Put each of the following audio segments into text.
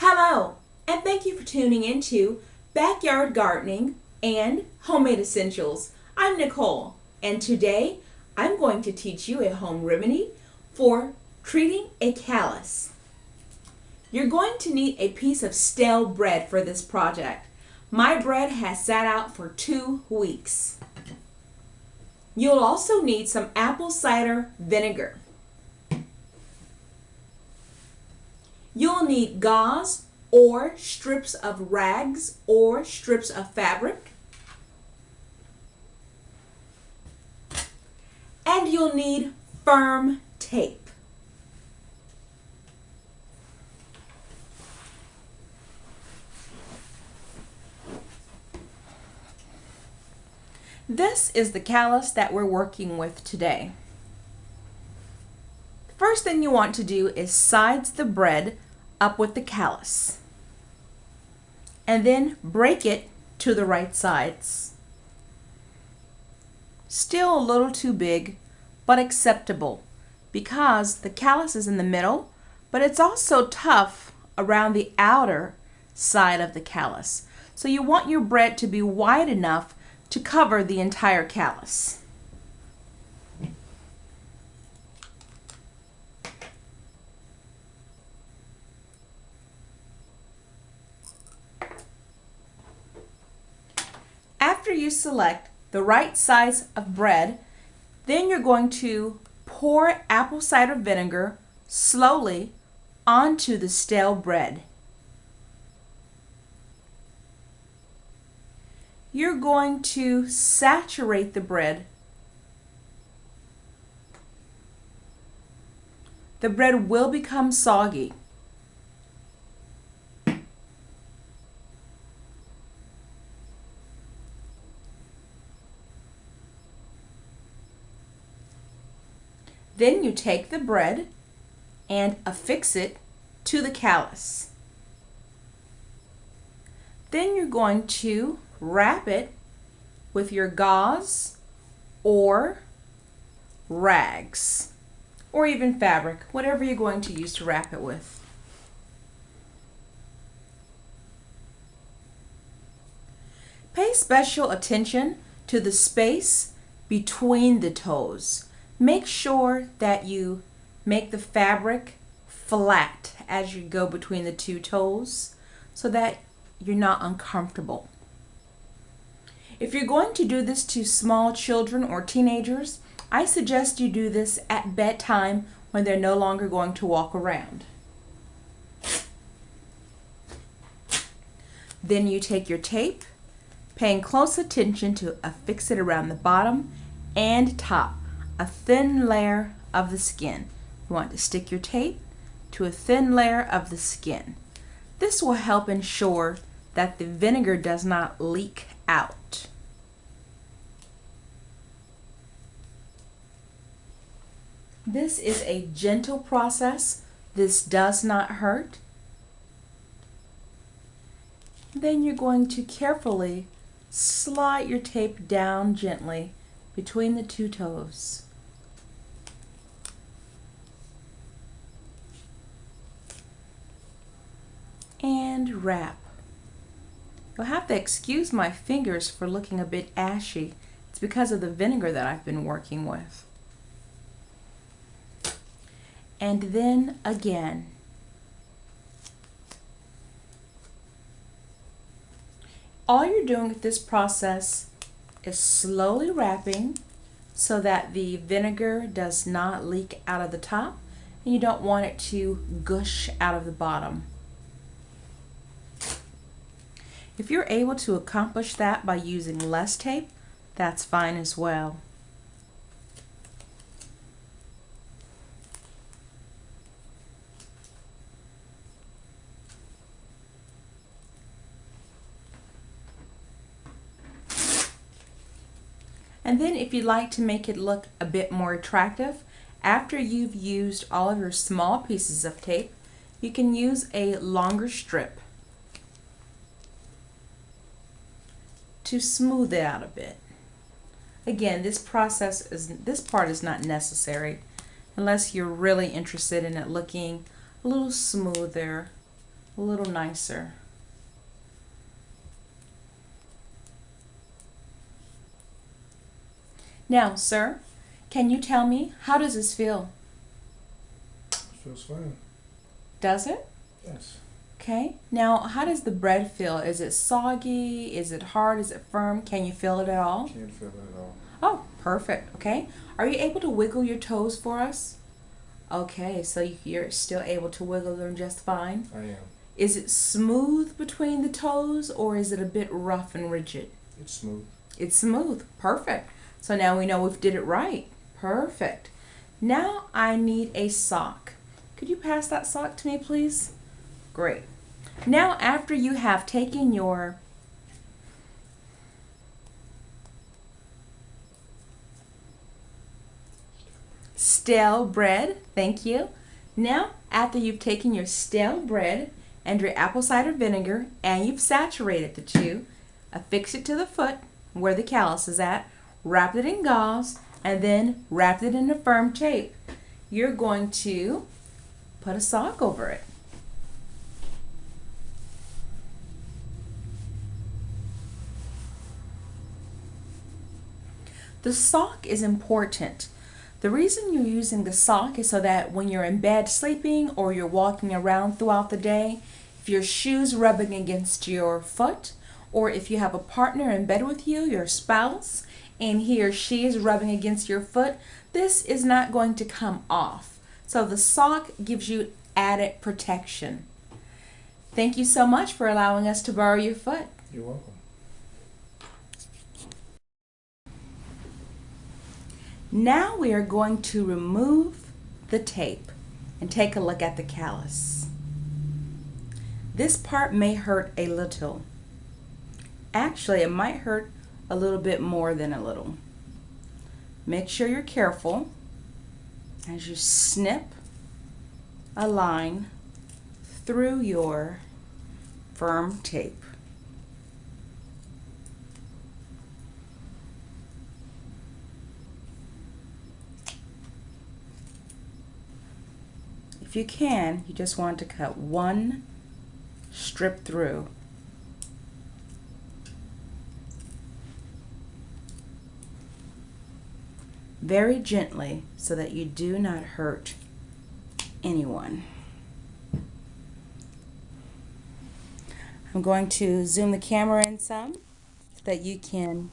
Hello, and thank you for tuning into Backyard Gardening and Homemade Essentials. I'm Nicole, and today I'm going to teach you a home remedy for treating a callus. You're going to need a piece of stale bread for this project. My bread has sat out for 2 weeks. You'll also need some apple cider vinegar. You'll need gauze or strips of rags or strips of fabric. And you'll need firm tape. This is the callus that we're working with today. First thing you want to do is sides the bread up with the callus and then break it to the right sides. Still a little too big, but acceptable because the callus is in the middle, but it's also tough around the outer side of the callus. So you want your bread to be wide enough to cover the entire callus. After you select the right size of bread, then you're going to pour apple cider vinegar slowly onto the stale bread. You're going to saturate the bread. The bread will become soggy. Then you take the bread and affix it to the callus. Then you're going to wrap it with your gauze or rags or even fabric, whatever you're going to use to wrap it with. Pay special attention to the space between the toes. Make sure that you make the fabric flat as you go between the two toes so that you're not uncomfortable. If you're going to do this to small children or teenagers, I suggest you do this at bedtime when they're no longer going to walk around. Then you take your tape, paying close attention to affix it around the bottom and top. A thin layer of the skin. You want to stick your tape to a thin layer of the skin. This will help ensure that the vinegar does not leak out. This is a gentle process. This does not hurt. Then you're going to carefully slide your tape down gently between the two toes. And wrap. You'll have to excuse my fingers for looking a bit ashy. It's because of the vinegar that I've been working with. And then again. All you're doing with this process is slowly wrapping so that the vinegar does not leak out of the top and you don't want it to gush out of the bottom. If you're able to accomplish that by using less tape, that's fine as well. And then if you'd like to make it look a bit more attractive, after you've used all of your small pieces of tape, you can use a longer strip to smooth it out a bit. Again, this part is not necessary unless you're really interested in it looking a little smoother a little nicer. Now, sir, can you tell me, how does this feel? It feels fine. Does it? Yes. Okay. Now, how does the bread feel? Is it soggy? Is it hard? Is it firm? Can you feel it at all? Can't feel it at all. Oh, perfect. Okay. Are you able to wiggle your toes for us? Okay, so you're still able to wiggle them just fine? I am. Is it smooth between the toes, or is it a bit rough and rigid? It's smooth. It's smooth. Perfect. So now we know we did it right. Perfect. Now I need a sock. Could you pass that sock to me, please? Great. Now after you have taken your stale bread, thank you. Now after you've taken your stale bread and your apple cider vinegar and you've saturated the two, affix it to the foot where the callus is at, wrap it in gauze, and then wrap it in a firm tape. You're going to put a sock over it. The sock is important. The reason you're using the sock is so that when you're in bed sleeping or you're walking around throughout the day, if your shoe's rubbing against your foot, or if you have a partner in bed with you, your spouse, and he or she is rubbing against your foot, this is not going to come off. So the sock gives you added protection. Thank you so much for allowing us to borrow your foot. You're welcome. Now we are going to remove the tape and take a look at the callus. This part may hurt a little. Actually, it might hurt a little bit more than a little. Make sure you're careful as you snip a line through your firm tape. If you can, you just want to cut one strip through. Very gently so that you do not hurt anyone. I'm going to zoom the camera in some so that you can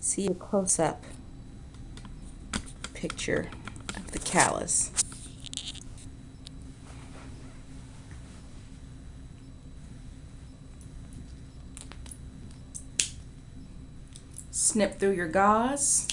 see a close-up picture of the callus. Snip through your gauze.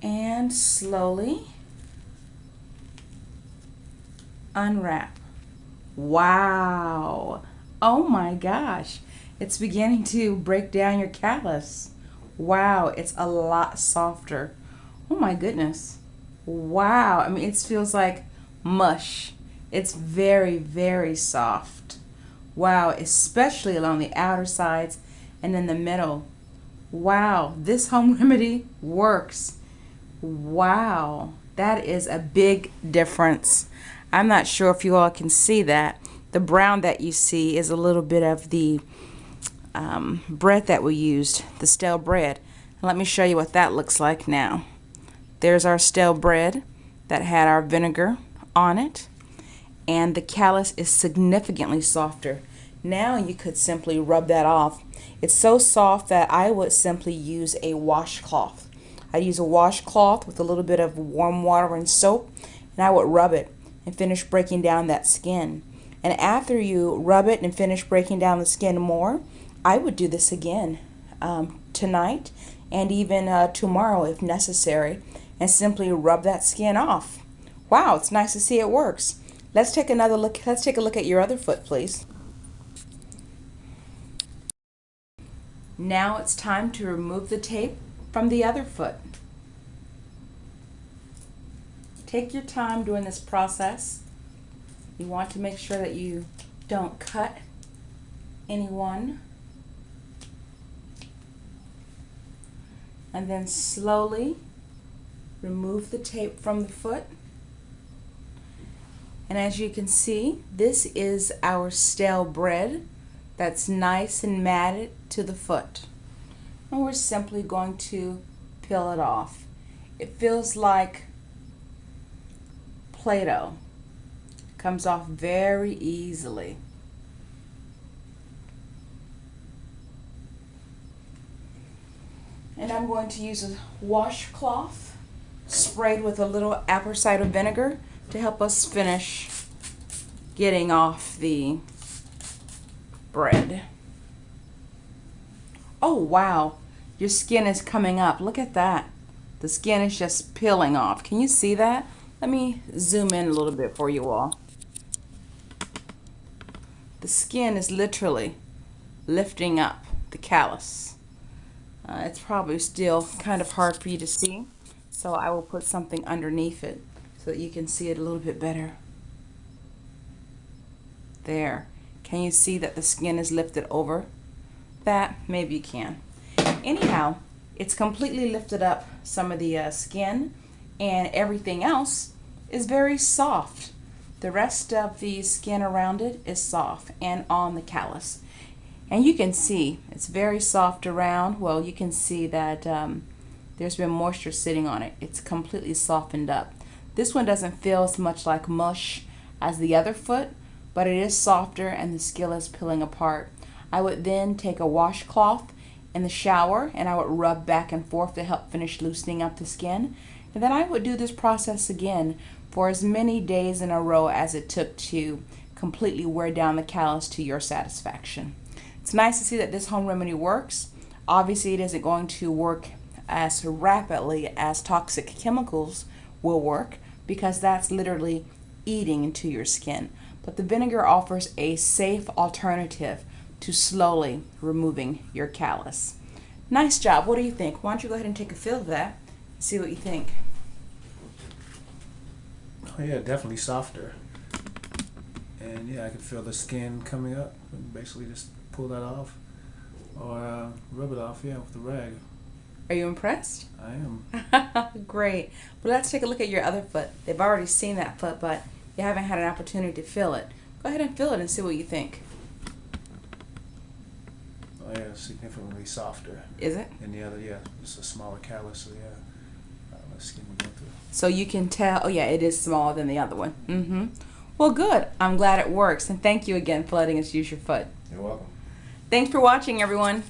And slowly unwrap. Wow. Oh my gosh. It's beginning to break down your callus. Wow, it's a lot softer. Oh my goodness. Wow. I mean, it feels like mush. It's very, very soft. Wow, especially along the outer sides and in the middle. Wow, this home remedy works. Wow, that is a big difference. I'm not sure if you all can see that. The brown that you see is a little bit of the bread that we used, the stale bread. Let me show you what that looks like now. There's our stale bread that had our vinegar on it, and the callus is significantly softer. Now you could simply rub that off. It's so soft that I would simply use a washcloth. I'd use a washcloth with a little bit of warm water and soap, and I would rub it and finish breaking down that skin. And after you rub it and finish breaking down the skin more, I would do this again tonight and even tomorrow if necessary, and simply rub that skin off. Wow, it's nice to see it works. Let's take another look. Let's take a look at your other foot, please. Now it's time to remove the tape from the other foot. Take your time doing this process. You want to make sure that you don't cut anyone. And then slowly remove the tape from the foot. And as you can see, this is our stale bread that's nice and matted to the foot. And we're simply going to peel it off. It feels like Play-Doh. Comes off very easily. And I'm going to use a washcloth sprayed with a little apple cider vinegar to help us finish getting off the bread. Oh wow, your skin is coming up. Look at that. The skin is just peeling off. Can you see that? Let me zoom in a little bit for you all. The skin is literally lifting up the callus. It's probably still kind of hard for you to see, so I will put something underneath it so that you can see it a little bit better. There. Can you see that the skin is lifted over that? Maybe you can. Anyhow, it's completely lifted up some of the skin, and everything else is very soft. The rest of the skin around it is soft and on the callus. And you can see it's very soft around. Well, you can see that there's been moisture sitting on it. It's completely softened up. This one doesn't feel as much like mush as the other foot, but it is softer and the skin is peeling apart. I would then take a washcloth in the shower and I would rub back and forth to help finish loosening up the skin. And then I would do this process again for as many days in a row as it took to completely wear down the callus to your satisfaction. It's nice to see that this home remedy works. Obviously, it isn't going to work as rapidly as toxic chemicals will work because that's literally eating into your skin. But the vinegar offers a safe alternative to slowly removing your callus. Nice job. What do you think? Why don't you go ahead and take a feel of that and see what you think. Oh yeah, definitely softer. And yeah, I can feel the skin coming up. Basically just pull that off or rub it off, yeah, with the rag. Are you impressed? I am. Great. Well, let's take a look at your other foot. They've already seen that foot, but you haven't had an opportunity to feel it. Go ahead and feel it and see what you think. Oh yeah, significantly softer. Is it? And the other, yeah, it's a smaller callus, so yeah, my skin will go through. So you can tell, oh yeah, it is smaller than the other one. Well, good. I'm glad it works. And thank you again for letting us use your foot. You're welcome. Thanks for watching, everyone.